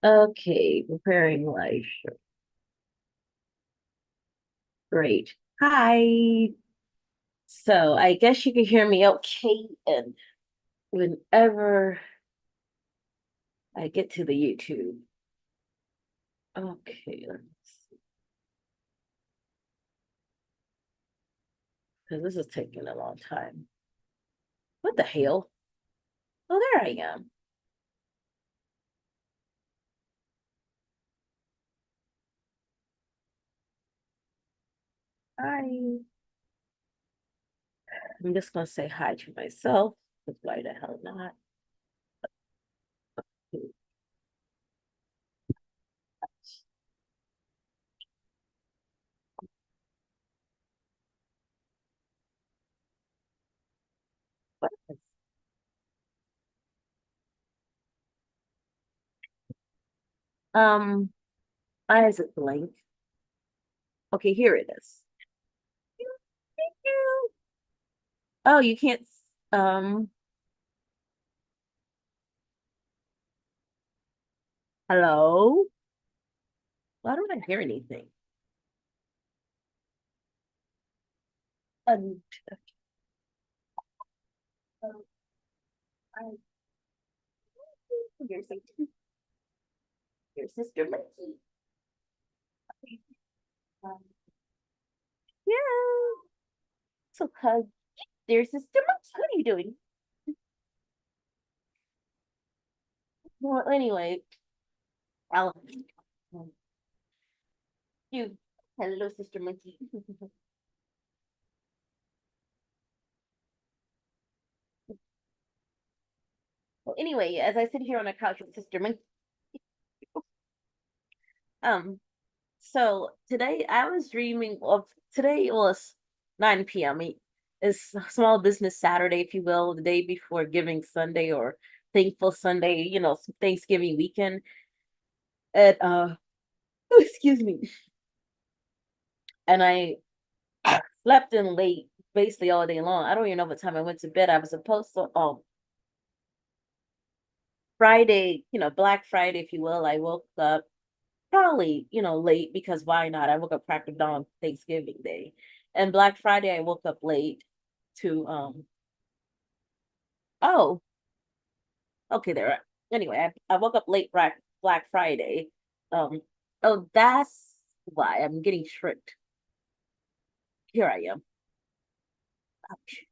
Okay, preparing life. Great. Hi. So I guess you can hear me okay, and whenever I get to the YouTube. Okay, let's see. Because this is taking a long time. What the hell? Oh, there I am. Hi. I'm just gonna say hi to myself. 'Cause why the hell not? What is- Um, why is it blank? Okay, here it is. Thank you. Oh, you can't. Hello? Why don't I hear anything? Um, I, your sister, your sister Mikey. Um, yeah. So, cuz, dear sister Mikey, what are you doing? Well, anyway, I'll you. Hello, sister Monkey. Well, anyway, as I sit here on the couch with sister Monkey, um, so today I was dreaming of today was 9 p.m. It's Small Business Saturday, if you will, the day before Giving Sunday or Thankful Sunday, Thanksgiving weekend. At excuse me, and I slept in late basically all day long. I don't even know what time I went to bed. I was supposed to Friday, Black Friday, if you will. I woke up probably, late because why not? I woke up crack of dawn Thanksgiving Day. And Black Friday I woke up late to oh, okay, there. Anyway, I woke up late Black Friday. Um oh, that's why I'm getting tricked. Here I am. Ouch.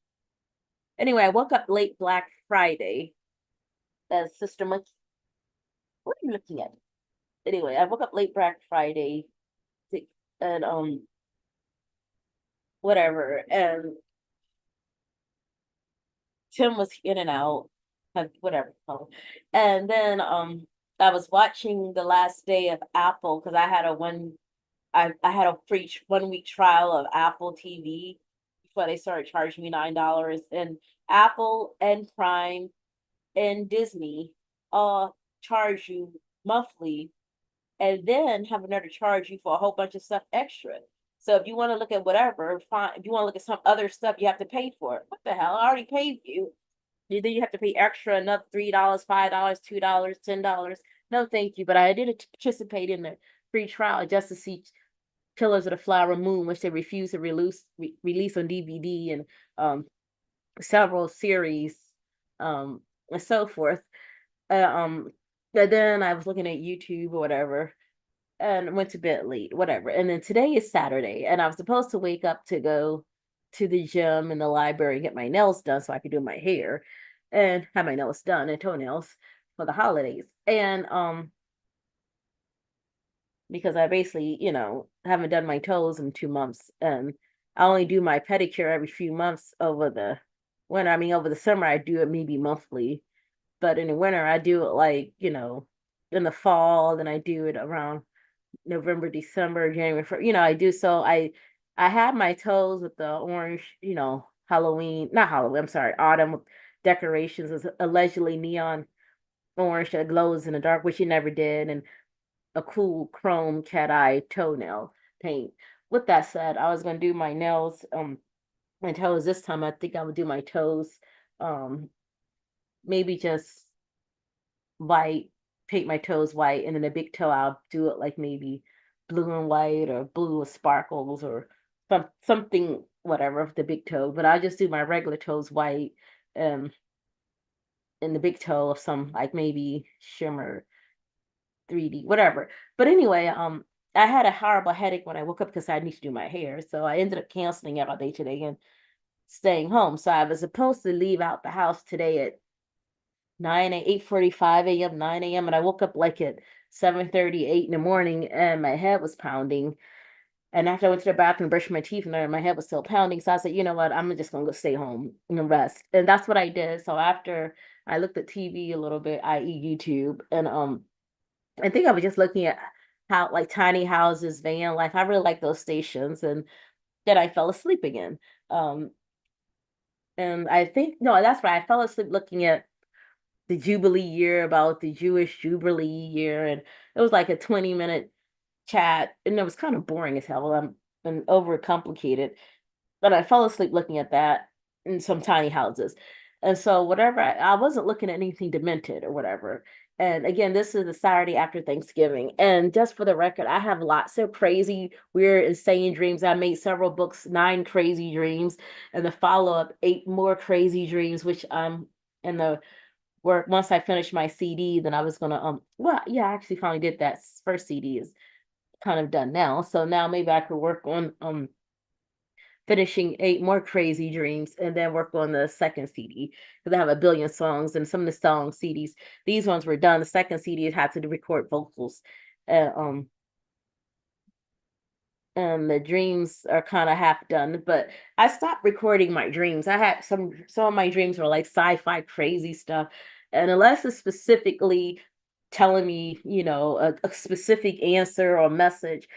Anyway, I woke up late Black Friday. Sister Monkey, what are you looking at? Anyway, I woke up late Black Friday to, and whatever. And Tim was in and out, whatever. And then I was watching the last day of Apple because I had a free 1 week trial of Apple TV before they started charging me $9. And Apple and Prime and Disney all charge you monthly and then have another charge you for a whole bunch of stuff extra. So if you want to look at whatever, fine. If you want to look at some other stuff, you have to pay for it. What the hell? I already paid you. Then you have to pay extra another $3, $5, $2, $10. No, thank you. But I did participate in the free trial just to see Killers of the Flower Moon, which they refused to release on DVD and um several series and so forth. Um, but then I was looking at YouTube or whatever and went to bed late, whatever. And then today is Saturday, and I was supposed to wake up to go to the gym and the library and get my nails done so I could do my hair and have my nails done and toenails for the holidays. And because I basically, haven't done my toes in 2 months, and I only do my pedicure every few months over the winter. I mean, over the summer I do it maybe monthly, but in the winter I do it like, in the fall, then I do it around November, December, January, I do. So I have my toes with the orange, Halloween, not Halloween, I'm sorry, autumn decorations is allegedly neon orange that glows in the dark, which he never did, and a cool chrome cat eye toenail paint. With that said, I was gonna do my nails, my toes this time. I think I would do my toes, maybe just white paint my toes white, and then the big toe I'll do it like maybe blue and white or blue with sparkles or something whatever of the big toe. But I just do my regular toes white, um, and the big toe of some like maybe shimmer 3D, whatever. But anyway, I had a horrible headache when I woke up because I need to do my hair. So I ended up canceling it all day today and staying home. So I was supposed to leave out the house today at 8:45 a.m., 9 a.m. And I woke up like at 7:38 in the morning and my head was pounding. And after I went to the bathroom, brushed my teeth, and then my head was still pounding. So I said, you know what, I'm just gonna go stay home and rest. And that's what I did. So after I looked at TV a little bit, i.e. YouTube, and I think I was just looking at how like tiny houses, van life. I really like those stations, and then I fell asleep again. Um, and I think no, that's right. I fell asleep looking at the Jubilee year about the Jewish Jubilee year, and it was like a 20-minute chat, and it was kind of boring as hell. And overcomplicated. But I fell asleep looking at that in some tiny houses. And so whatever, I wasn't looking at anything demented or whatever. And again, this is the Saturday after Thanksgiving. And just for the record, I have lots of crazy, weird, insane dreams. I made several books, 9 crazy dreams, and the follow-up, 8 more crazy dreams, which I'm in the work. Once I finish my CD, then I was gonna well, yeah, I actually finally did that. First CD is kind of done now. So now maybe I could work on finishing 8 more crazy dreams and then work on the second CD because I have a billion songs and some of the song CDs. These ones were done. The second CD had to record vocals. Uh, um and the dreams are kind of half done, but I stopped recording my dreams. I had some of my dreams were like sci-fi crazy stuff. And unless it's specifically telling me, a specific answer or message,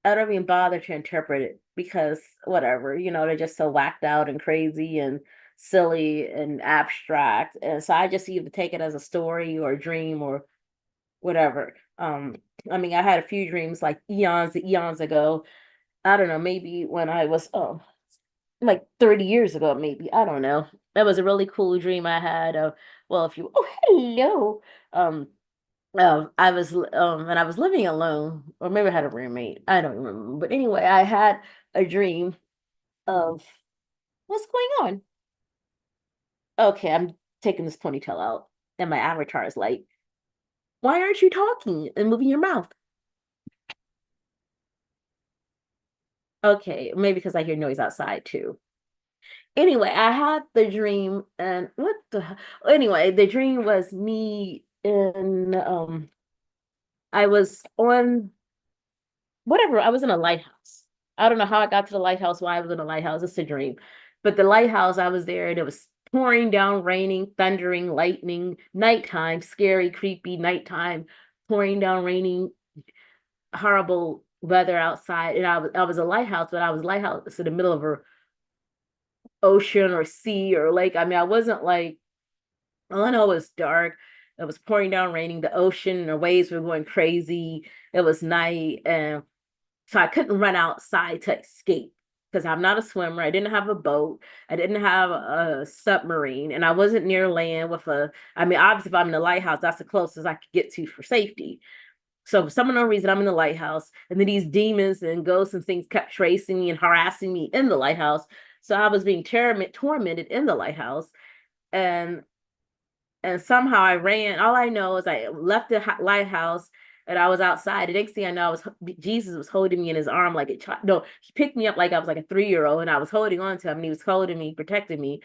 I don't even bother to interpret it because whatever, they're just so whacked out and crazy and silly and abstract. And so I just either take it as a story or a dream or whatever. I mean, I had a few dreams like eons ago. I don't know, maybe when I was like 30 years ago, maybe. I don't know. That was a really cool dream I had. Well, if you hello. Um and I was living alone, or maybe I had a roommate. I don't remember. But anyway, I had a dream of what's going on. Okay, I'm taking this ponytail out, and my avatar is like, why aren't you talking and moving your mouth? Okay, maybe because I hear noise outside too. Anyway, I had the dream, and anyway, the dream was me in I was on whatever, I was in a lighthouse. I don't know how I got to the lighthouse, why I was in a lighthouse. It's a dream. But the lighthouse, I was there and it was pouring down, raining, thundering, lightning, nighttime, scary, creepy nighttime, pouring down, raining, horrible weather outside. And I was a lighthouse, but I was lighthouse in the middle of a ocean or sea or lake. I mean, I wasn't like, all I know it was dark. It was pouring down, raining. The ocean, the waves were going crazy. It was night, and so I couldn't run outside to escape because I'm not a swimmer. I didn't have a boat. I didn't have a submarine, and I wasn't near land with I mean, obviously, if I'm in the lighthouse, that's the closest I could get to for safety. So for some unknown reason, I'm in the lighthouse, and then these demons and ghosts and things kept tracing me and harassing me in the lighthouse. So I was being tormented in the lighthouse, and somehow I ran. All I know is I left the lighthouse and I was outside. The next thing I know, Jesus was holding me in his arm like a child. No, he picked me up like I was like a 3-year-old, and I was holding on to him, and he was holding me, protecting me,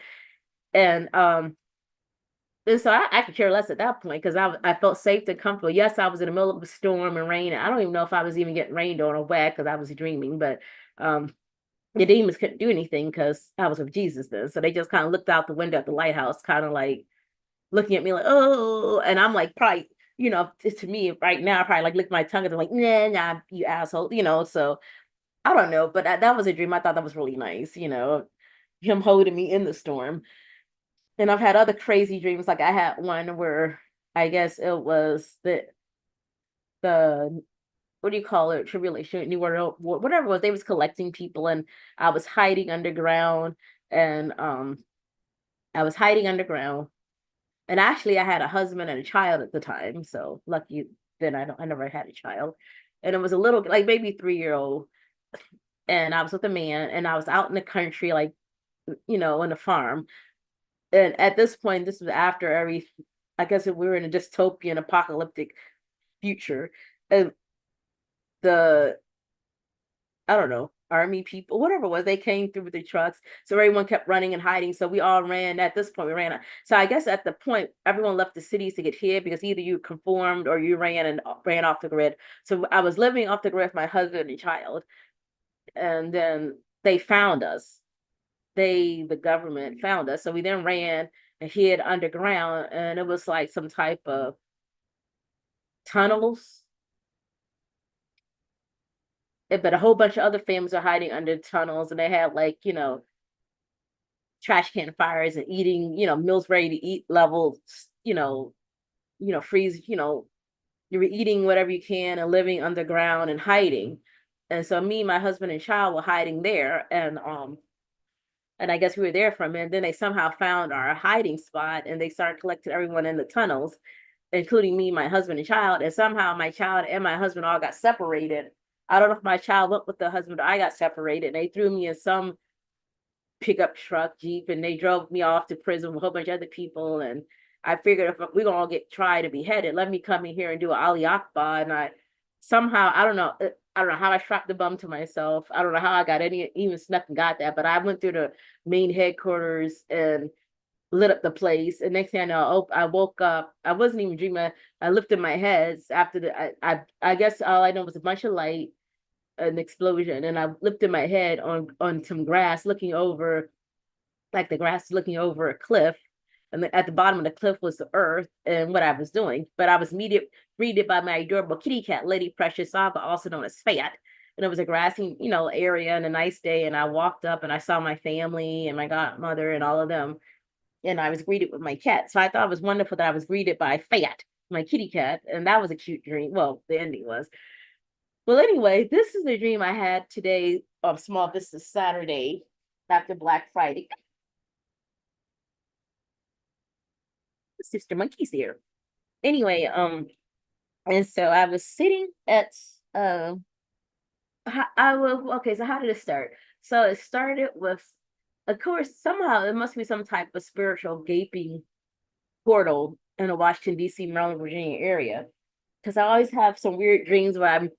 and so I could care less at that point because I felt safe and comfortable. Yes, I was in the middle of a storm and rain. I don't even know if I was even getting rained on or wet because I was dreaming, but um the demons couldn't do anything because I was with Jesus then. So they just kind of looked out the window at the lighthouse, kind of like looking at me like, oh, and I'm like, probably, to me right now, I probably like lick my tongue and they're like, nah, you asshole, so I don't know, but that was a dream. I thought that was really nice, him holding me in the storm. And I've had other crazy dreams. Like I had one where I guess it was the what do you call it? Tribulation, New World, whatever it was. They was collecting people, and I was hiding underground, and I was hiding underground, And actually, I had a husband and a child at the time, so lucky then I never had a child. And it was a little like maybe 3-year-old, and I was with a man, and I was out in the country, like in the farm. And at this point, this was after I guess we were in a dystopian apocalyptic future, and the I don't know, army people, whatever it was, they came through with the trucks. So everyone kept running and hiding. So we all ran. At this point, we ran. So I guess at the point, everyone left the cities to get hid because either you conformed or you ran and ran off the grid. So I was living off the grid with my husband and child. And then they found us. The government found us. So we then ran and hid underground. And it was like some type of tunnels, but a whole bunch of other families are hiding under tunnels, and they had like trash can fires and eating meals ready to eat levels, freeze, you were eating whatever you can and living underground and hiding. And so me, my husband and child were hiding there, and I guess we were there for a minute. Then they somehow found our hiding spot and they started collecting everyone in the tunnels, including me, my husband, and child. And somehow my child and my husband all got separated. I don't know if my child went with the husband, or I got separated. And they threw me in some pickup truck, Jeep, and they drove me off to prison with a whole bunch of other people. And I figured if we're gonna all get tried to be beheaded, let me come in here and do an Ali Akbar. And I somehow, I don't know how I strapped the bum to myself. I don't know how I got even snuck and got that, but I went through the main headquarters and lit up the place. And next thing I know, I woke up. I wasn't even dreaming. I lifted my heads after I guess all I know was a bunch of light, an explosion, and I lifted my head on some grass, looking over, like the grass looking over a cliff. And at the bottom of the cliff was the earth and what I was doing. But I was greeted by my adorable kitty cat, Lady Precious Saga, also known as Fat. And it was a grassy, area and a nice day. And I walked up and I saw my family and my godmother and all of them. And I was greeted with my cat. So I thought it was wonderful that I was greeted by Fat, my kitty cat. And that was a cute dream. Well, the ending was. Well, anyway, this is the dream I had today of Small Business Saturday after Black Friday. Sister Monkey's here. Anyway, and so I was sitting at I will okay, so how did it start? So it started with, of course, somehow it must be some type of spiritual gaping portal in the Washington, D.C., Maryland, Virginia area. Because I always have some weird dreams where I'm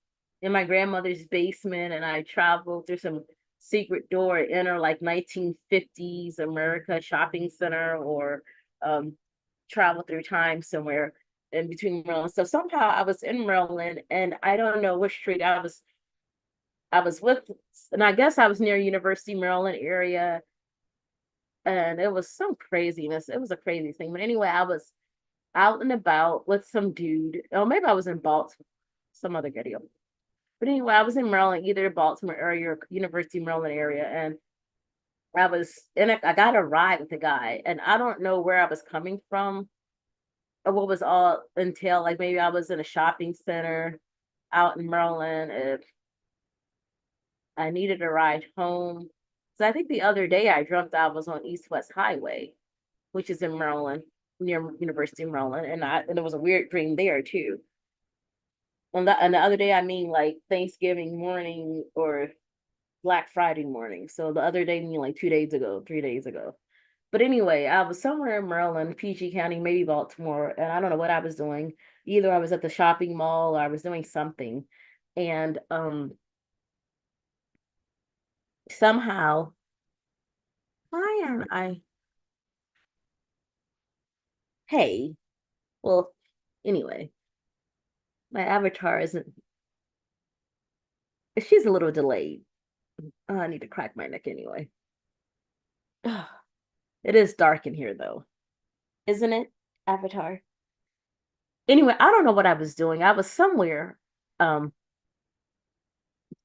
in my grandmother's basement and I travel through some secret door, enter like 1950s America shopping center, or um, travel through time somewhere in between Maryland. So somehow I was in Maryland, and I don't know which street I was with, and I guess I was near University Maryland area, and it was some craziness. It was a crazy thing. But anyway, I was out and about with some dude. Oh, maybe I was in Baltimore, some other video. But anyway, I was in Maryland, either Baltimore area or University Maryland area, and I got a ride with the guy, and I don't know where I was coming from or what was all entail. Like maybe I was in a shopping center out in Maryland. If I needed a ride home. So I think the other day I dreamt I was on East West Highway, which is in Maryland, near University of Maryland, and it was a weird dream there too. And the other day, I mean like Thanksgiving morning or Black Friday morning. So the other day, I mean like 2 days ago, 3 days ago. But anyway, I was somewhere in Maryland, PG County, maybe Baltimore, and I don't know what I was doing. Either I was at the shopping mall or I was doing something. And somehow, why am I? Hey, well, anyway, my avatar isn't. She's a little delayed. Oh, I need to crack my neck anyway. It is dark in here though, isn't it, Avatar? Anyway, I don't know what I was doing. I was somewhere um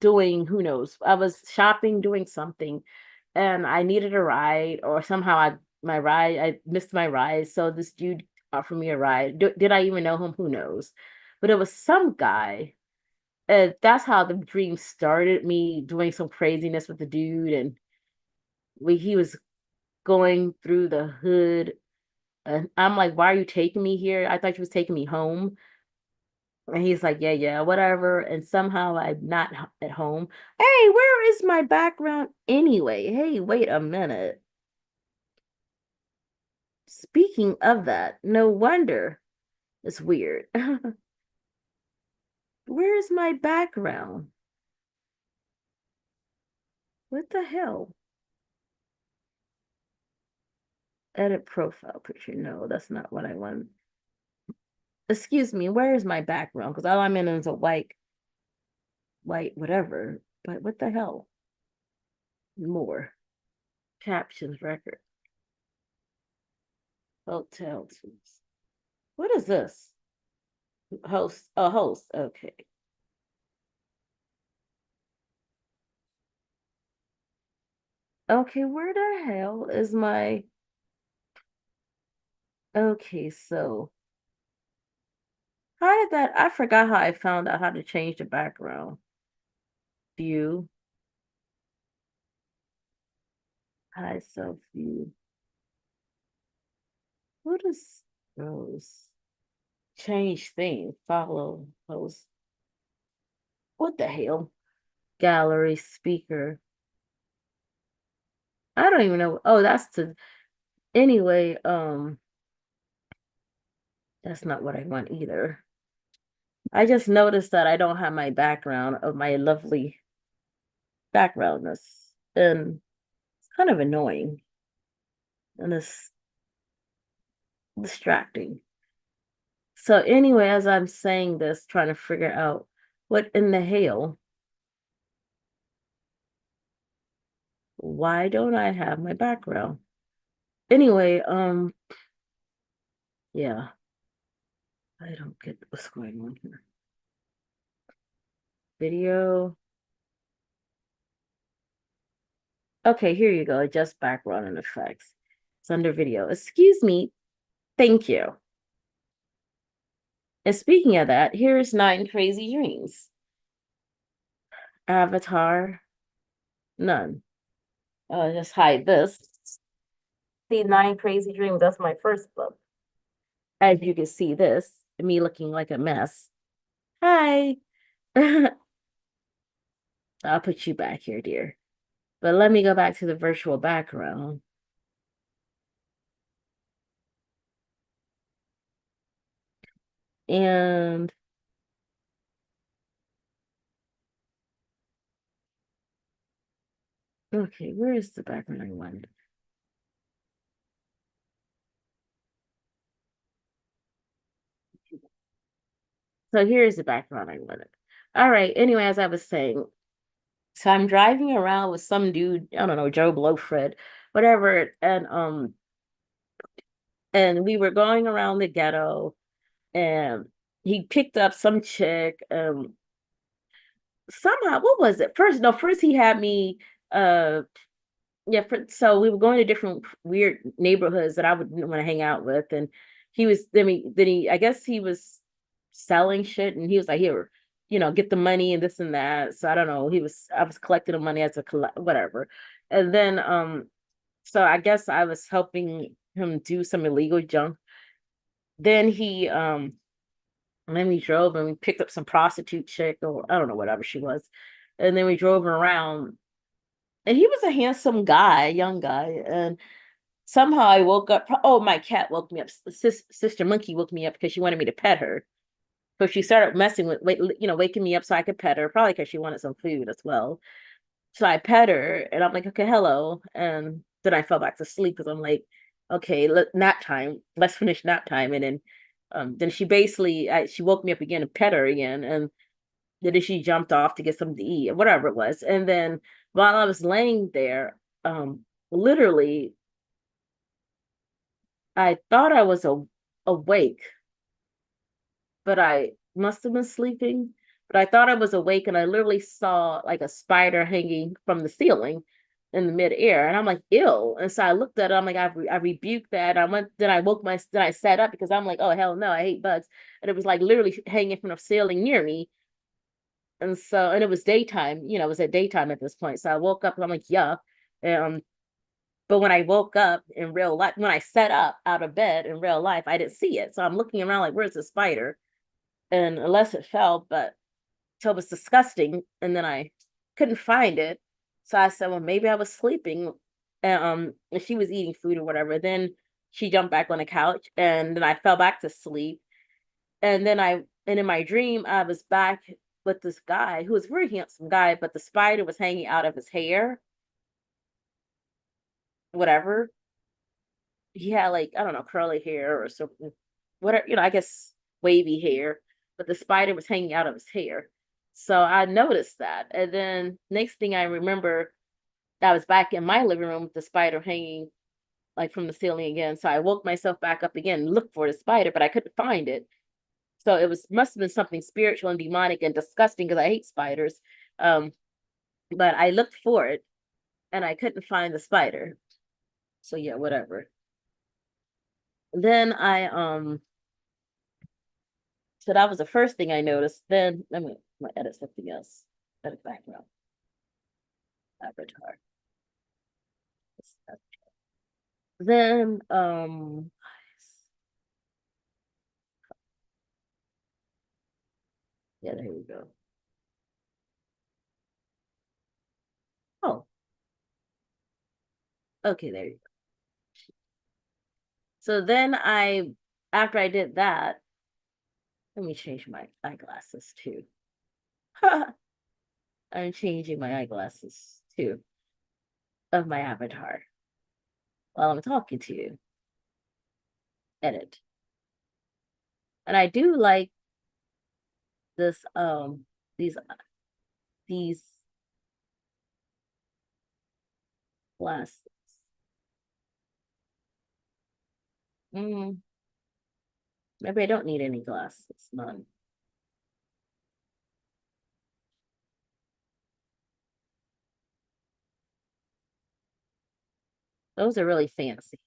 doing who knows. I was shopping, doing something, and I needed a ride, or somehow I missed my ride. So this dude offered me a ride. Did I even know him? Who knows? But it was some guy. And that's how the dream started, me doing some craziness with the dude, and he was going through the hood And I'm like, why are you taking me here? I thought you was taking me home. And he's like, yeah, yeah, whatever. And somehow I'm not at home. Hey, where is my background anyway? Hey, wait a minute. Speaking of that, no wonder it's weird. Where is my background? What the hell? Edit profile picture. No, that's not what I want. Excuse me, where is my background? Because all I'm in is a white, whatever. But what the hell? More. Captions record. Hotel tools. What is this? Host. A host. Okay. Okay, where the hell is my okay, so how did that I forgot how I found out how to change the background. View. Hide self view. What is those? Change thing. Follow post. What the hell? Gallery speaker. I don't even know. Oh, that's to anyway, that's not what I want either. I just noticed that I don't have my background of my lovely backgroundness. And it's kind of annoying. And it's distracting. So anyway, as I'm saying this, trying to figure out what in the hell, why don't I have my background? Anyway, yeah, I don't get what's going on here. Video. Okay, here you go. Adjust background and effects. It's under video. Excuse me. Thank you. And speaking of that, here's Nine Crazy Dreams. Avatar, none. Just hide this. See, Nine Crazy Dreams, that's my first book. As you can see this, me looking like a mess. Hi. I'll put you back here, dear. But let me go back to the virtual background. And okay, where is the background I want? So here's the background I wanted. All right. Anyway, as I was saying, so I'm driving around with some dude, I don't know, Joe Blowfred, whatever, and we were going around the ghetto, and he picked up some chick. Somehow, what was it? First, no, first he had me. Yeah. So we were going to different weird neighborhoods that I would want to hang out with, and he was. Then he. I guess he was selling shit, and he was like, "Here, get the money and this and that." So I don't know. I was collecting the money as a whatever, and then so I guess I was helping him do some illegal junk. Then we drove and we picked up some prostitute chick, or I don't know, whatever she was. And then we drove around, and he was a handsome guy, young guy. And somehow I woke up. Oh, my cat woke me up. Sister Monkey woke me up because she wanted me to pet her. So she started messing with, waking me up so I could pet her, probably because she wanted some food as well. So I pet her and I'm like, okay, hello. And then I fell back to sleep because I'm like, okay, nap time. Let's finish nap time. And then she woke me up again and pet her again. And then she jumped off to get something to eat or whatever it was. And then while I was laying there, literally, I thought I was awake, but I must have been sleeping. But I thought I was awake and I literally saw like a spider hanging from the ceiling in the midair. And I'm like, ill. And so I looked at it. I'm like, I rebuked that. Then I sat up because I'm like, oh, hell no, I hate bugs. And it was like literally hanging from the ceiling near me. And it was daytime, it was at daytime at this point. So I woke up and I'm like, yeah. But when I woke up in real life, when I sat up out of bed in real life, I didn't see it. So I'm looking around like, where's the spider? And unless it fell, but so it was disgusting. And then I couldn't find it. So I said, well, maybe I was sleeping. And she was eating food or whatever. Then she jumped back on the couch and then I fell back to sleep. And in my dream, I was back with this guy who was a very handsome guy, but the spider was hanging out of his hair, whatever. He had like, I don't know, curly hair or something, whatever, I guess wavy hair, but the spider was hanging out of his hair. So I noticed that. And then next thing I remember, I was back in my living room with the spider hanging like from the ceiling again. So I woke myself back up again, and looked for the spider, but I couldn't find it. So it must have been something spiritual and demonic and disgusting because I hate spiders. Um, but I looked for it and I couldn't find the spider. So yeah, whatever. Then so that was the first thing I noticed. Then let me edit something else. Edit background. Avatar. Then yeah, there we go. Oh, okay, there you go. So then after I did that, let me change my eyeglasses too. I'm changing my eyeglasses too of my avatar while I'm talking to you. Edit. And I do like this these these glasses. Mm, maybe I don't need any glasses. None. Those are really fancy.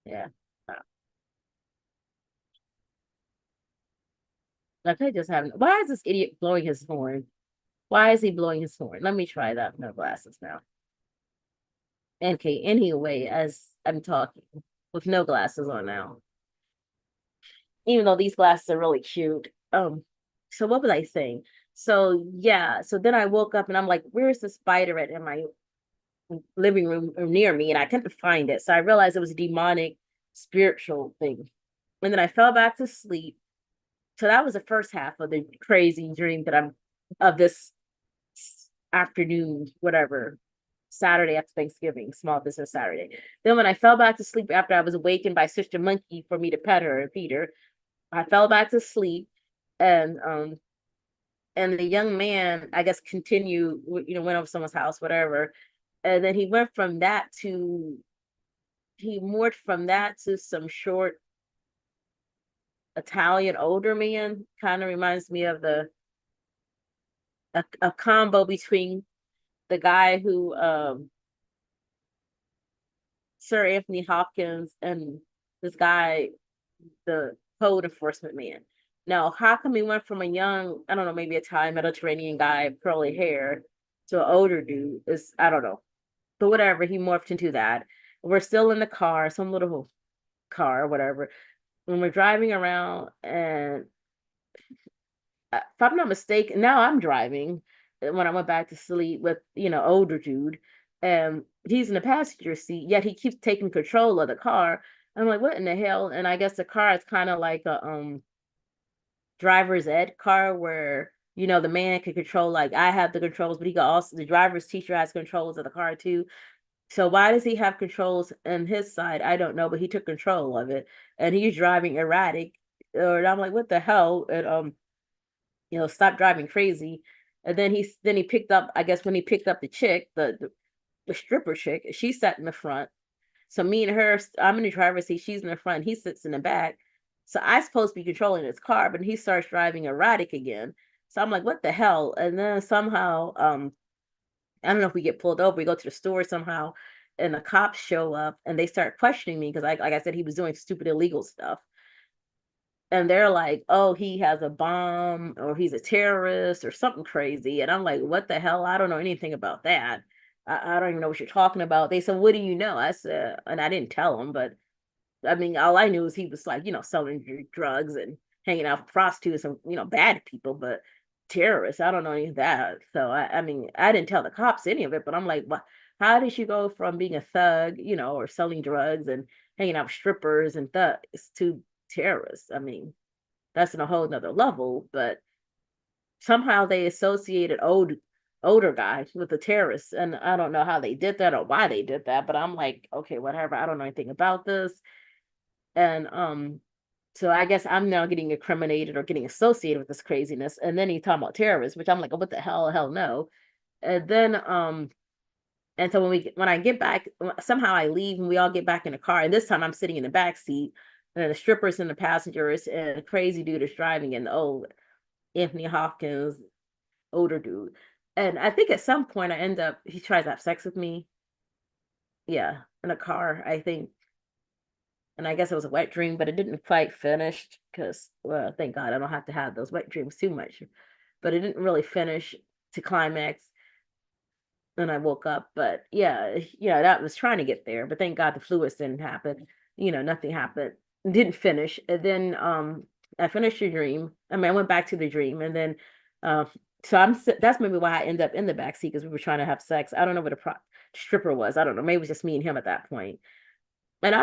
Yeah. Uh, Like I just haven't. Why is this idiot blowing his horn? Why is he blowing his horn? Let me try that with no glasses now. Okay, anyway, as I'm talking with no glasses on now, even though these glasses are really cute. So what was I saying? So yeah, so then I woke up and I'm like, where's the spider at in my living room or near me? And I couldn't find it. So I realized it was a demonic spiritual thing. And then I fell back to sleep. So that was the first half of the crazy dream that I'm of this afternoon, whatever, Saturday after Thanksgiving, small business Saturday. Then when I fell back to sleep after I was awakened by Sister Monkey for me to pet her and feed her, I fell back to sleep and and the young man, I guess, continued, went over someone's house, whatever. And then he morphed from that to some short Italian older man. Kind of reminds me of a combo between the guy who Sir Anthony Hopkins and this guy, the code enforcement man. Now, how come he went from a young, I don't know, maybe a Thai Mediterranean guy, curly hair, to an older dude? Is I don't know, but whatever. He morphed into that. We're still in the car, some little car, whatever. When we're driving around, and if I'm not mistaken, now I'm driving when I went back to sleep with, older dude. And he's in the passenger seat, yet he keeps taking control of the car. I'm like, what in the hell? And I guess the car is kind of like a driver's ed car where, the man can control, like I have the controls, but he can also, the driver's teacher has controls of the car too. So why does he have controls on his side? I don't know, but he took control of it and he's driving erratic. And I'm like, what the hell? And stop driving crazy. And then he picked up, I guess when he picked up the chick, the stripper chick, she sat in the front. So me and her, I'm in the driver's seat, she's in the front, he sits in the back. So I supposed to be controlling his car, but he starts driving erratic again. So I'm like, what the hell? And then somehow, I don't know if we get pulled over, we go to the store somehow, and the cops show up and they start questioning me because like I said, he was doing stupid illegal stuff. And they're like, oh, he has a bomb or he's a terrorist or something crazy. And I'm like, what the hell? I don't know anything about that. I don't even know what you're talking about. They said, what do you know? I said, and I didn't tell them, but I mean, all I knew is he was like, selling drugs and hanging out with prostitutes and, bad people, but terrorists, I don't know any of that. So I mean, I didn't tell the cops any of it, but I'm like, well, how did you go from being a thug, or selling drugs and hanging out with strippers and thugs to terrorists? I mean, that's in a whole nother level, but somehow they associated older guys with the terrorists. And I don't know how they did that or why they did that, but I'm like, okay, whatever. I don't know anything about this. And so I guess I'm now getting incriminated or getting associated with this craziness. And then he's talking about terrorists, which I'm like, oh, what the hell? Hell no. And then and so when I get back, somehow I leave and we all get back in the car. And this time I'm sitting in the back seat and the strippers and the passengers and a crazy dude is driving and Anthony Hopkins, older dude. And I think at some point he tries to have sex with me. Yeah, in a car, I think. And I guess it was a wet dream, but it didn't quite finish because, well, thank God I don't have to have those wet dreams too much. But it didn't really finish to climax. And I woke up, but yeah, that was trying to get there. But thank God the fluids didn't happen. Nothing happened. Didn't finish. And then I finished the dream. I mean, I went back to the dream, and then uh, that's maybe why I ended up in the back seat because we were trying to have sex. I don't know what stripper was. I don't know. Maybe it was just me and him at that point. And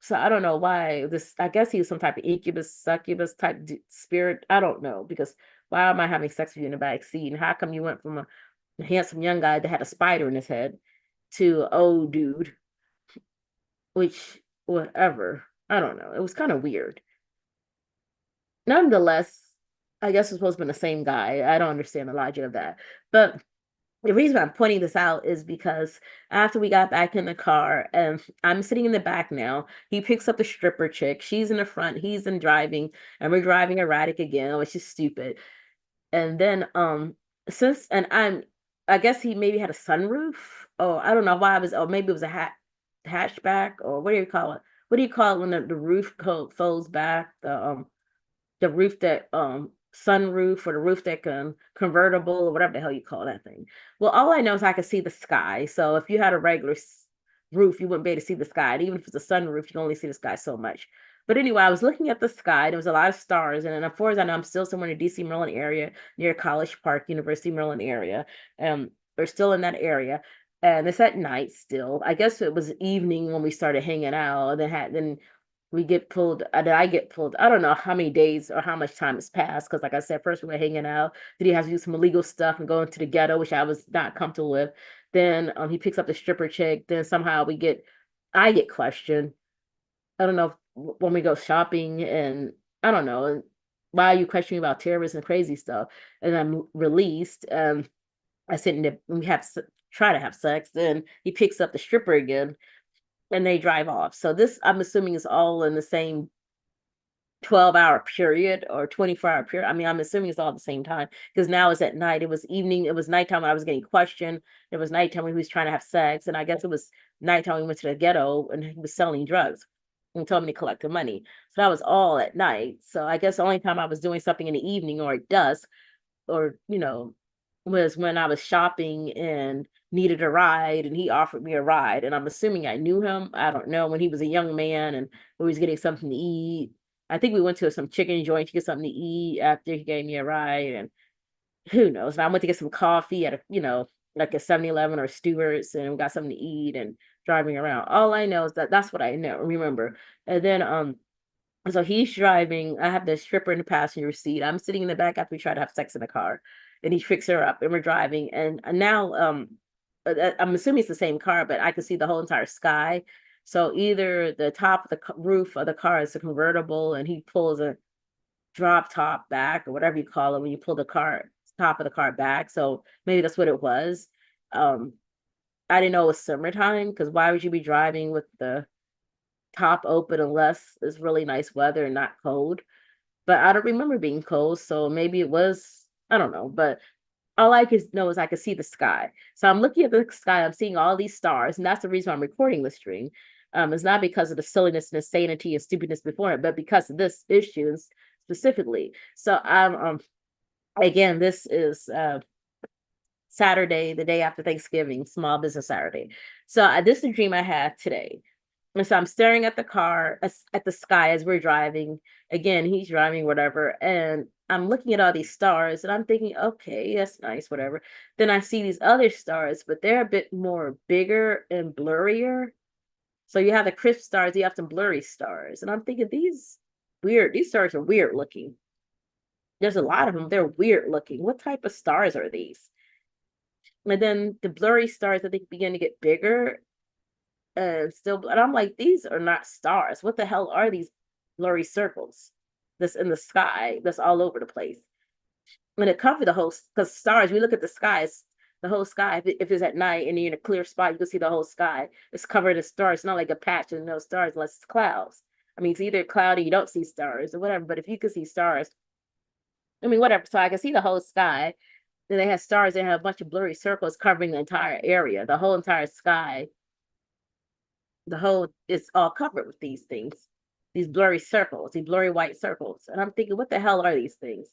so I don't know why I guess he was some type of incubus, succubus type spirit. I don't know, because why am I having sex with you in the back seat? And how come you went from a handsome young guy that had a spider in his head to an old dude, which, whatever. I don't know. It was kind of weird. Nonetheless, I guess it's supposed to be the same guy. I don't understand the logic of that. But the reason I'm pointing this out is because after we got back in the car, and I'm sitting in the back now, he picks up the stripper chick. She's in the front, he's in driving, and we're driving erratic again, which is stupid. And then I guess he maybe had a sunroof. Oh, I don't know why maybe it was a hatchback, or what do you call it? What do you call it when the roof folds back? The roof that sunroof, or the roof that can convertible, or whatever the hell you call that thing. Well, all I know is I can see the sky. So if you had a regular roof, you wouldn't be able to see the sky. And even if it's a sunroof, you can only see the sky so much. But anyway, I was looking at the sky. There was a lot of stars, and then as far as I know, I'm still somewhere in the DC, Maryland area near College Park, University of Maryland area. We're still in that area. And it's at night still. I guess it was evening when we started hanging out. And then we get pulled, I get pulled. I don't know how many days or how much time has passed. Because like I said, first we were hanging out. Then he has to do some illegal stuff and go into the ghetto, which I was not comfortable with. Then he picks up the stripper chick. Then somehow I get questioned. I don't know when we go shopping, and I don't know, why are you questioning about terrorists and crazy stuff? And I'm released. I sit in the, we have try to have sex. Then he picks up the stripper again, and they drive off. So this, I'm assuming, is all in the same 12-hour period or 24-hour period. I mean, I'm assuming it's all at the same time because now it's at night. It was evening. It was nighttime when I was getting questioned. It was nighttime when he was trying to have sex. And I guess it was nighttime when we went to the ghetto and he was selling drugs and told me to collect the money. So that was all at night. So I guess the only time I was doing something in the evening or at dusk or, was when I was shopping and needed a ride and he offered me a ride. And I'm assuming I knew him. I don't know, when he was a young man and we was getting something to eat. I think we went to some chicken joint to get something to eat after he gave me a ride. And who knows? And I went to get some coffee at like a 7-Eleven or Stewart's, and we got something to eat and driving around. All I know is that's what I know, remember. And then so he's driving. I have the stripper in the passenger seat. I'm sitting in the back after we try to have sex in the car. And he picks her up and we're driving. And now I'm assuming it's the same car, but I can see the whole entire sky. So either the top of the roof of the car is a convertible and he pulls a drop top back or whatever you call it when you pull the top of the car back. So maybe that's what it was. I didn't know it was summertime because why would you be driving with the top open unless it's really nice weather and not cold? But I don't remember being cold, so maybe it was, I don't know. But all I could know is I could see the sky. So I'm looking at the sky, I'm seeing all these stars, and that's the reason why I'm recording this stream. It's not because of the silliness and insanity and stupidness before it, but because of this issue specifically. So I'm again, this is Saturday, the day after Thanksgiving, Small Business Saturday. So this is a dream I had today. And so I'm staring at the car, at the sky as we're driving. Again, he's driving, whatever. And I'm looking at all these stars and I'm thinking, okay, that's nice, whatever. Then I see these other stars, but they're a bit more bigger and blurrier. So you have the crisp stars, you have some blurry stars. And I'm thinking, these stars are weird looking. There's a lot of them. They're weird looking. What type of stars are these? And then the blurry stars, I think, begin to get bigger and still, and I'm like, these are not stars. What the hell are these blurry circles that's in the sky that's all over the place? And it covered the whole, because stars, we look at the skies, the whole sky, if it's at night and you're in a clear spot, you can see the whole sky. It's covered in stars. It's not like a patch of no stars unless it's clouds. I mean, it's either cloudy, you don't see stars or whatever, but if you could see stars, I mean, whatever. So I can see the whole sky. Then they have stars, they have a bunch of blurry circles covering the entire area, the whole entire sky. The whole, it's all covered with these things, these blurry circles, these blurry white circles. And I'm thinking, what the hell are these things?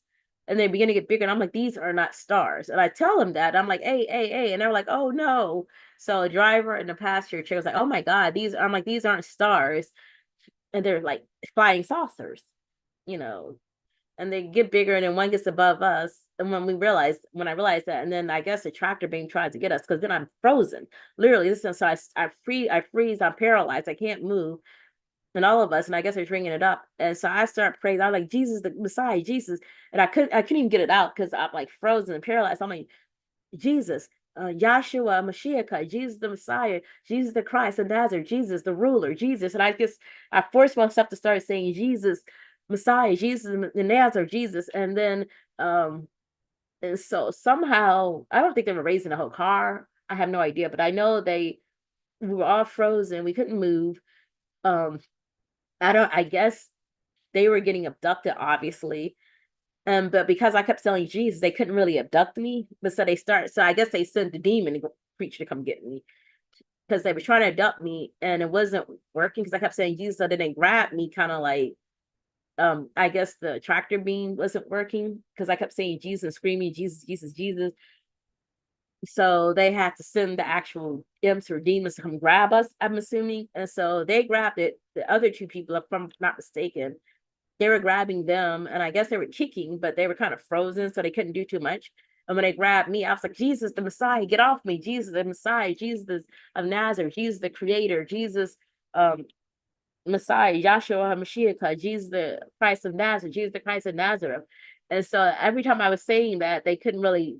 And they begin to get bigger. And I'm like, these are not stars. And I tell them that. I'm like, hey, hey, hey. And they're like, oh no. So a driver and the passenger chair was like, oh my God, I'm like, these aren't stars. And they're like flying saucers, you know, and they get bigger and then one gets above us. And when I realized that, and then I guess the tractor beam tries to get us because then I'm frozen. Literally, this is so I freeze, I'm paralyzed, I can't move. And all of us, and I guess they're bringing it up. And so I start praying. I'm like, Jesus, the Messiah, Jesus. And I couldn't even get it out because I'm like frozen and paralyzed. I'm like, Jesus, Yahshua, Mashiach, Jesus the Messiah, Jesus the Christ of Nazareth, Jesus the ruler, Jesus. And I forced myself to start saying Jesus, Messiah, Jesus the Nazareth, Jesus. And then, and so somehow, I don't think they were raising the whole car. I have no idea, but I know we were all frozen. We couldn't move. Um, I guess they were getting abducted, obviously. But because I kept saying Jesus, they couldn't really abduct me. But so I guess they sent the demon creature to come get me because they were trying to abduct me and it wasn't working because I kept saying Jesus. So then they grabbed me kind of like, I guess the tractor beam wasn't working because I kept saying Jesus and screaming, Jesus, Jesus, Jesus. So they had to send the actual imps or demons to come grab us, I'm assuming. And so they grabbed it. The other two people, if I'm not mistaken, they were grabbing them, and I guess they were kicking, but they were kind of frozen, so they couldn't do too much. And when they grabbed me, I was like, Jesus, the Messiah, get off me. Jesus, the Messiah, Jesus of Nazareth, Jesus, the Creator, Jesus, Messiah, Yahshua HaMashiach, Jesus, the Christ of Nazareth, Jesus, the Christ of Nazareth. And so every time I was saying that, they couldn't really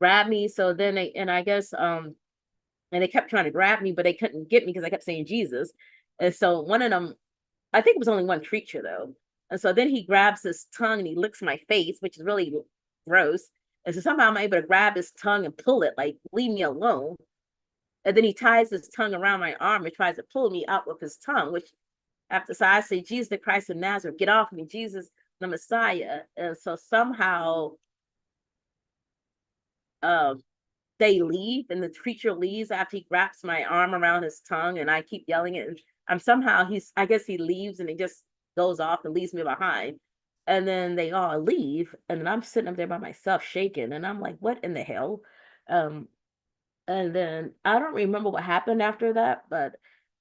grab me. So then and I guess, and they kept trying to grab me, but they couldn't get me because I kept saying Jesus. And so one of them, I think it was only one creature though. And so then he grabs his tongue and he licks my face, which is really gross. And so somehow I'm able to grab his tongue and pull it, like, leave me alone. And then he ties his tongue around my arm and tries to pull me out with his tongue, which so I say, Jesus the Christ of Nazareth, get off me, Jesus the Messiah. And so somehow they leave and the creature leaves after he wraps my arm around his tongue and I keep yelling it. And I guess he leaves and he just goes off and leaves me behind. And then they all leave. And then I'm sitting up there by myself shaking. And I'm like, what in the hell? And then I don't remember what happened after that, but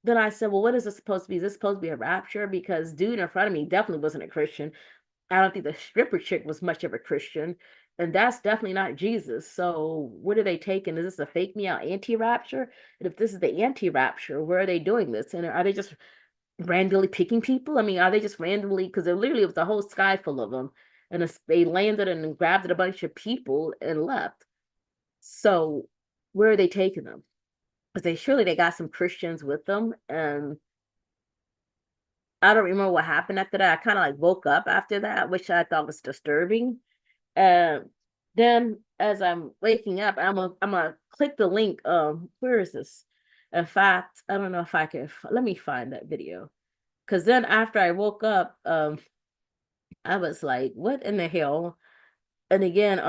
then I said, well, what is this supposed to be? Is this supposed to be a rapture? Because dude in front of me definitely wasn't a Christian. I don't think the stripper chick was much of a Christian. And that's definitely not Jesus. So what are they taking? Is this a fake me out anti-rapture? And if this is the anti-rapture, where are they doing this? And are they just randomly picking people? I mean, are they just randomly? Because there literally was a whole sky full of them. And they landed and grabbed a bunch of people and left. So where are they taking them? Because surely they got some Christians with them. And I don't remember what happened after that. I kind of like woke up after that, which I thought was disturbing. Then as I'm waking up, I'm gonna click the link. Where is this? In fact, I don't know if I can. Let me find that video. Because then after I woke up, I was like, "What in the hell?" And again,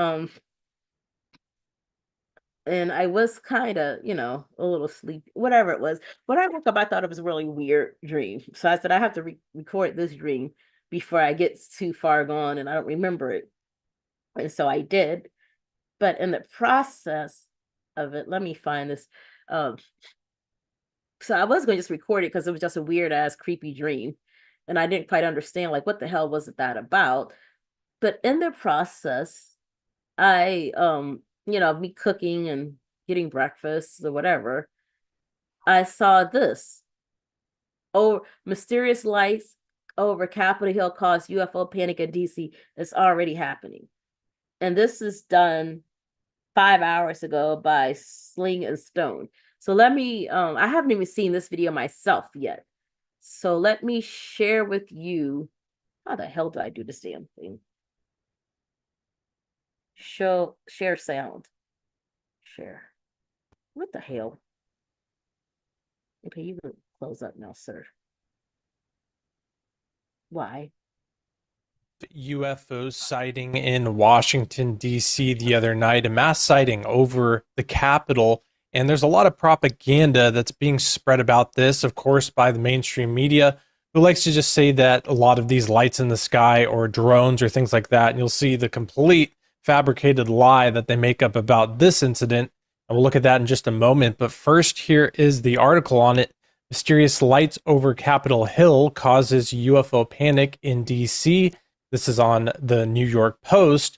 and I was kind of, a little sleepy, whatever it was. When I woke up, I thought it was a really weird dream. So I said, I have to record this dream before I get too far gone and I don't remember it. And so I did. But in the process, of it. Let me find this. Um, so I was going to just record it because it was just a weird ass creepy dream, and I didn't quite understand like what the hell was that about. But in the process, I me cooking and getting breakfast or whatever, I saw this. Oh, mysterious lights over Capitol Hill cause UFO panic in DC. It's already happening. And this is done 5 hours ago by Sling and Stone. So let me I haven't even seen this video myself yet. So let me share with you. How the hell do I do this damn thing? Share sound. Share. What the hell? Okay, you can close up now, sir. Why? UFO sighting in Washington, D.C. the other night, a mass sighting over the Capitol. And there's a lot of propaganda that's being spread about this, of course, by the mainstream media, who likes to just say that a lot of these lights in the sky or drones or things like that. And you'll see the complete fabricated lie that they make up about this incident. And we'll look at that in just a moment. But first, here is the article on it. Mysterious lights over Capitol Hill causes UFO panic in D.C. This is on the New York Post.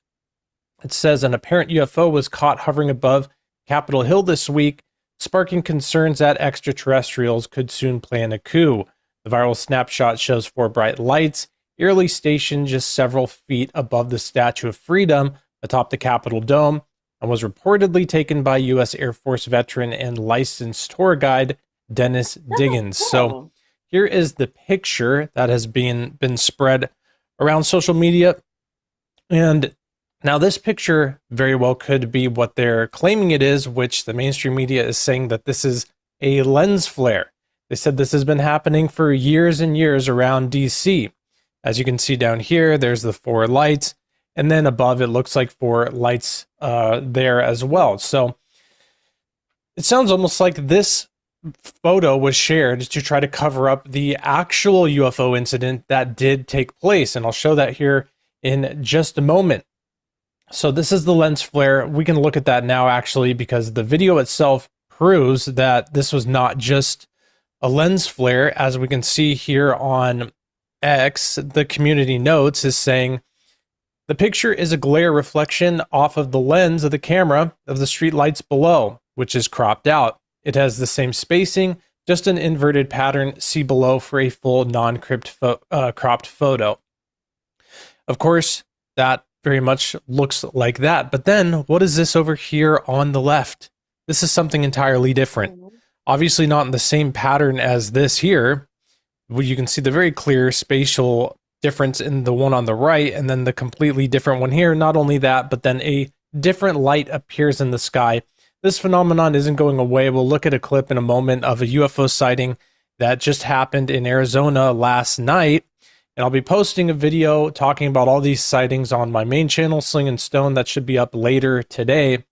It says an apparent UFO was caught hovering above Capitol Hill this week, sparking concerns that extraterrestrials could soon plan a coup. The viral snapshot shows four bright lights, eerily stationed just several feet above the Statue of Freedom atop the Capitol Dome, and was reportedly taken by U.S. Air Force veteran and licensed tour guide Dennis Diggins. So here is the picture that has been spread around social media. And now this picture very well could be what they're claiming it is, which the mainstream media is saying that this is a lens flare. They said this has been happening for years and years around DC. As you can see down here, there's the four lights, and then above it looks like four lights there as well. So it sounds almost like this photo was shared to try to cover up the actual UFO incident that did take place. And I'll show that here in just a moment. So this is the lens flare. We can look at that now actually, because the video itself proves that this was not just a lens flare. As we can see here on X, the community notes is saying, the picture is a glare reflection off of the lens of the camera of the street lights below, which is cropped out. It has the same spacing, just an inverted pattern. See below for a full non-cropped photo. Of course, that very much looks like that. But then what is this over here on the left? This is something entirely different. Obviously not in the same pattern as this here. You can see the very clear spatial difference in the one on the right, and then the completely different one here. Not only that, but then a different light appears in the sky. This phenomenon isn't going away. We'll look at a clip in a moment of a UFO sighting that just happened in Arizona last night. And I'll be posting a video talking about all these sightings on my main channel, Sling and Stone, that should be up later today.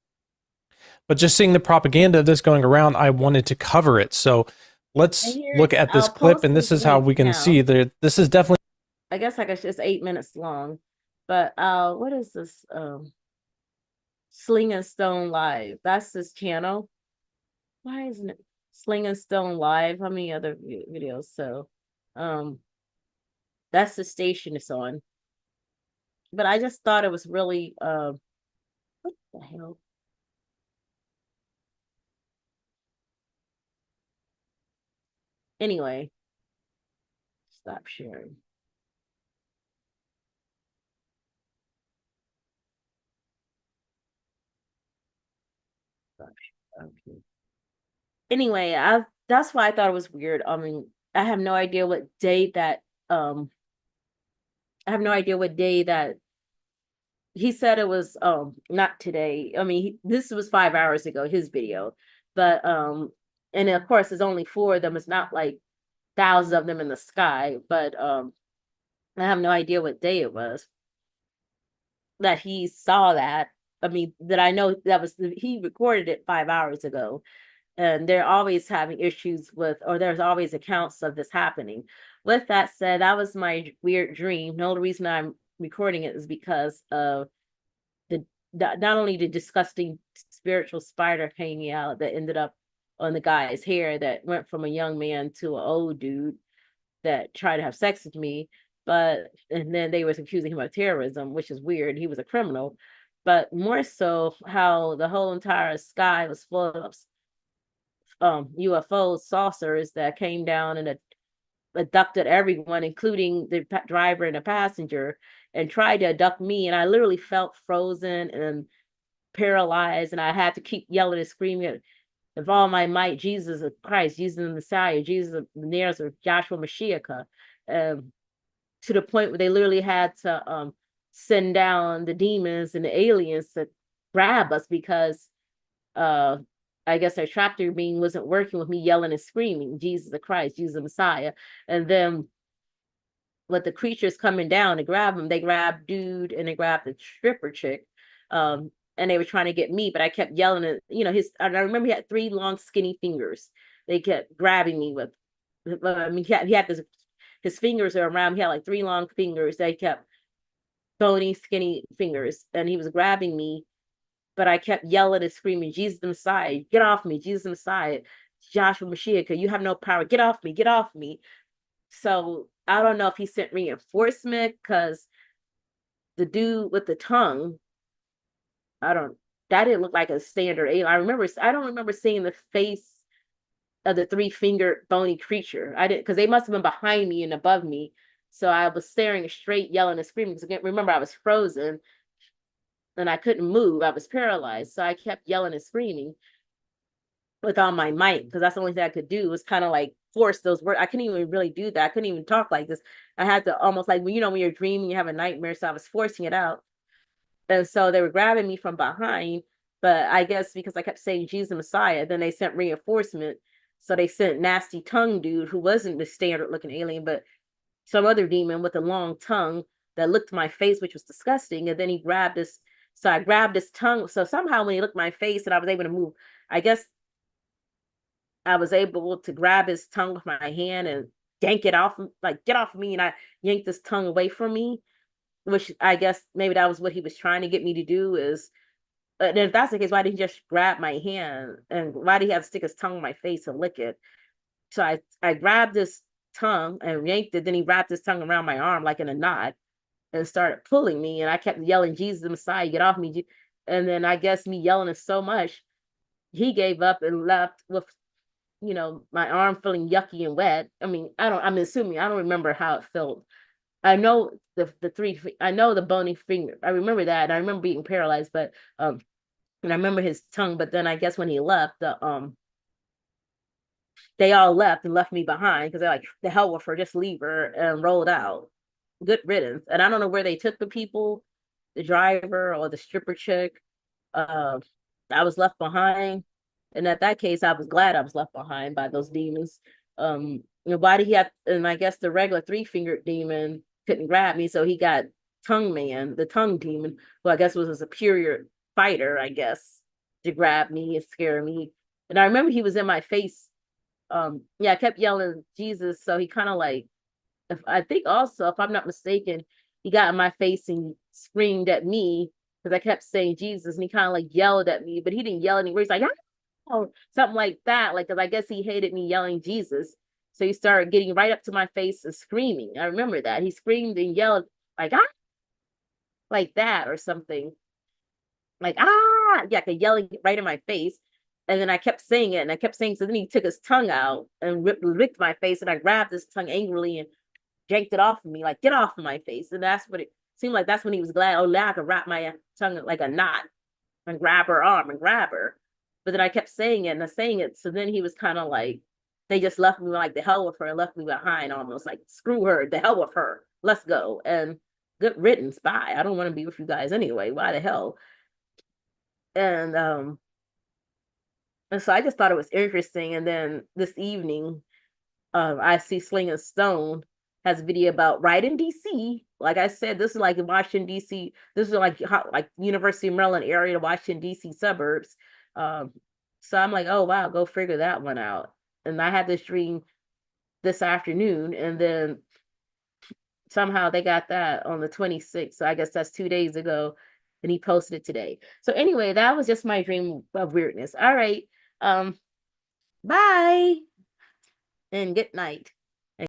But just seeing the propaganda of this going around, I wanted to cover it. So let's look at this clip, and this is how we can see that this is definitely... I guess like it's 8 minutes long. But what is this? Sling and Stone Live. That's his channel. Why isn't it Sling and Stone Live? How many other videos? So that's the station it's on. But I just thought it was really what the hell? Anyway, stop sharing. Okay. Anyway, that's why I thought it was weird. I mean, I have no idea what day that he said it was not today. I mean, this was 5 hours ago, his video. But and of course there's only 4 of them. It's not like thousands of them in the sky, but I have no idea what day it was that he saw that. I mean, that I know that was he recorded it 5 hours ago. And they're always having issues with, or there's always accounts of this happening. With that said, that was my weird dream. The only reason I'm recording it is because of not only the disgusting spiritual spider hanging out that ended up on the guy's hair that went from a young man to an old dude that tried to have sex with me, but and then they was accusing him of terrorism, which is weird. He was a criminal, but more so how the whole entire sky was full of UFO saucers that came down and abducted everyone, including the driver and the passenger, and tried to abduct me. And I literally felt frozen and paralyzed, and I had to keep yelling and screaming with all my might, Jesus of Christ, Jesus the Messiah, Jesus of Nazareth, Joshua Mashiach, um, to the point where they literally had to send down the demons and the aliens to grab us because uh I guess their tractor beam wasn't working with me yelling and screaming, Jesus the Christ, Jesus the Messiah. And then with the creatures coming down to grab him, they grabbed dude and they grabbed the stripper chick. And they were trying to get me, but I kept yelling at, I remember he had three long skinny fingers. They kept grabbing me with, I mean, he had his fingers are around, he had like three long fingers. They kept bony, skinny fingers, and he was grabbing me, but I kept yelling and screaming, Jesus the Messiah, get off me, Jesus the Messiah, Joshua Mashiach, you have no power, get off me, get off me. So I don't know if he sent reinforcement because the dude with the tongue, that didn't look like a standard alien. I don't remember seeing the face of the three-fingered bony creature. I didn't, because they must have been behind me and above me. So I was staring straight, yelling and screaming. Because again, remember, I was frozen and I couldn't move. I was paralyzed. So I kept yelling and screaming with all my might, because that's the only thing I could do was kind of like force those words. I couldn't even really do that. I couldn't even talk like this. I had to almost like, when you're dreaming, you have a nightmare. So I was forcing it out. And so they were grabbing me from behind. But I guess because I kept saying Jesus Messiah, then they sent reinforcement. So they sent nasty tongue dude who wasn't the standard looking alien, but some other demon with a long tongue that licked my face, which was disgusting. And then he grabbed this. So I grabbed his tongue. So somehow when he licked my face and I was able to move, I guess I was able to grab his tongue with my hand and yank it off, like get off of me. And I yanked his tongue away from me, which I guess maybe that was what he was trying to get me to do is, and if that's the case, why didn't he just grab my hand? And why did he have to stick his tongue in my face and lick it? So I grabbed his tongue and yanked it. Then he wrapped his tongue around my arm like in a knot and started pulling me. And I kept yelling, Jesus the Messiah, get off me. And then I guess me yelling it so much, he gave up and left with, my arm feeling yucky and wet. I mean, I'm assuming, I don't remember how it felt. I know I know the bony finger. I remember that. I remember being paralyzed, but and I remember his tongue. But then I guess when he left, they all left and left me behind because they're like, the hell with her, just leave her, and rolled out. Good riddance. And I don't know where they took the people, the driver or the stripper chick. Uh, I was left behind, and at that case, I was glad I was left behind by those demons. Why did he have? And I guess the regular three-fingered demon couldn't grab me, so he got Tongue Man, the tongue demon, who I guess was a superior fighter, I guess, to grab me and scare me. And I remember he was in my face. Yeah, I kept yelling Jesus, so he kind of like, if I think also, if I'm not mistaken, he got in my face and screamed at me because I kept saying Jesus, and he kind of like yelled at me, but he didn't yell anywhere. He's like, oh, something like that. Like, because I guess he hated me yelling Jesus. So he started getting right up to my face and screaming. I remember that. He screamed and yelled like, like that or something. Like, yeah, like yelling right in my face. And then I kept saying it and I kept saying, so then he took his tongue out and licked my face, and I grabbed his tongue angrily and yanked it off of me, like, get off of my face. And that's what it seemed like. That's when he was glad, oh, now I could wrap my tongue like a knot and grab her arm and grab her. But then I kept saying it and saying it. So then he was kind of like, they just left me like the hell with her and left me behind, almost like, screw her, the hell with her. Let's go. And good riddance. Bye. I don't want to be with you guys anyway. Why the hell? And so I just thought it was interesting. And then this evening, I see Sling and Stone has a video about right in DC. Like I said, this is like in Washington DC. This is like University of Maryland area, Washington DC suburbs. So I'm like, oh wow, go figure that one out. And I had this dream this afternoon, and then somehow they got that on the 26th. So I guess that's 2 days ago. and he posted it today. So anyway, that was just my dream of weirdness. All right. Bye and good night.